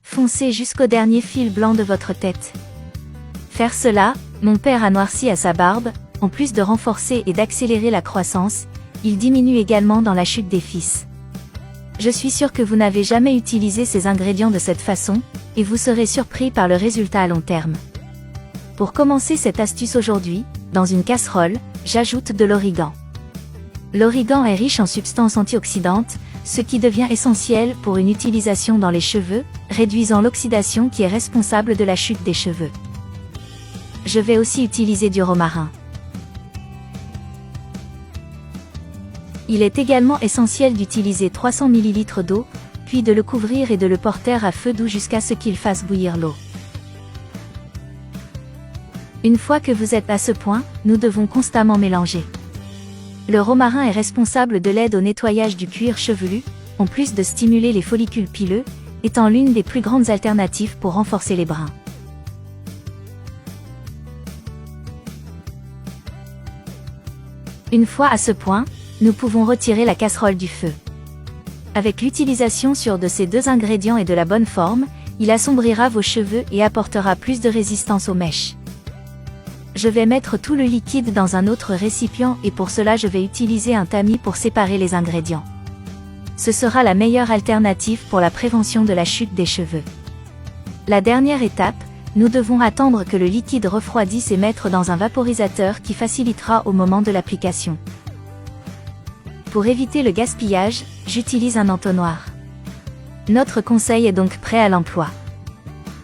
Foncez jusqu'au dernier fil blanc de votre tête. Faire cela, mon père a noirci à sa barbe, en plus de renforcer et d'accélérer la croissance, il diminue également dans la chute des fils. Je suis sûr que vous n'avez jamais utilisé ces ingrédients de cette façon, et vous serez surpris par le résultat à long terme. Pour commencer cette astuce aujourd'hui, dans une casserole, j'ajoute de l'origan. L'origan est riche en substances antioxydantes, ce qui devient essentiel pour une utilisation dans les cheveux, réduisant l'oxydation qui est responsable de la chute des cheveux. Je vais aussi utiliser du romarin. Il est également essentiel d'utiliser 300 ml d'eau, puis de le couvrir et de le porter à feu doux jusqu'à ce qu'il fasse bouillir l'eau. Une fois que vous êtes à ce point, nous devons constamment mélanger. Le romarin est responsable de l'aide au nettoyage du cuir chevelu, en plus de stimuler les follicules pileux, étant l'une des plus grandes alternatives pour renforcer les brins. Une fois à ce point, nous pouvons retirer la casserole du feu. Avec l'utilisation sûre de ces deux ingrédients et de la bonne forme, il assombrira vos cheveux et apportera plus de résistance aux mèches. Je vais mettre tout le liquide dans un autre récipient et pour cela je vais utiliser un tamis pour séparer les ingrédients. Ce sera la meilleure alternative pour la prévention de la chute des cheveux. La dernière étape, nous devons attendre que le liquide refroidisse et mettre dans un vaporisateur qui facilitera au moment de l'application. Pour éviter le gaspillage, j'utilise un entonnoir. Notre conseil est donc prêt à l'emploi.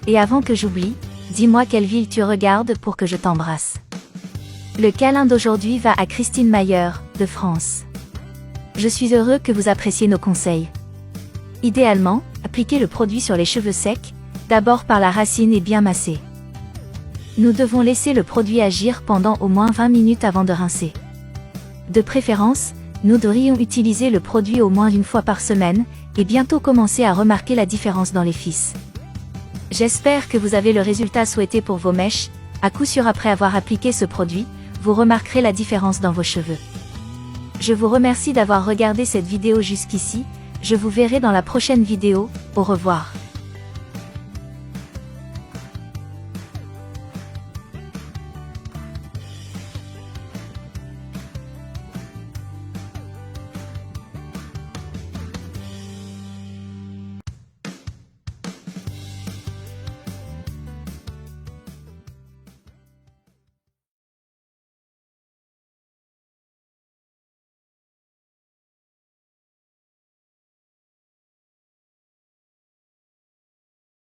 Et avant que j'oublie, dis-moi quelle ville tu regardes pour que je t'embrasse. Le câlin d'aujourd'hui va à Christine Mayer, de France. Je suis heureux que vous appréciez nos conseils. Idéalement, appliquez le produit sur les cheveux secs, d'abord par la racine et bien massé. Nous devons laisser le produit agir pendant au moins 20 minutes avant de rincer. De préférence, nous devrions utiliser le produit au moins une fois par semaine, et bientôt commencer à remarquer la différence dans les fils. J'espère que vous avez le résultat souhaité pour vos mèches. À coup sûr après avoir appliqué ce produit, vous remarquerez la différence dans vos cheveux. Je vous remercie d'avoir regardé cette vidéo jusqu'ici, je vous verrai dans la prochaine vidéo, au revoir.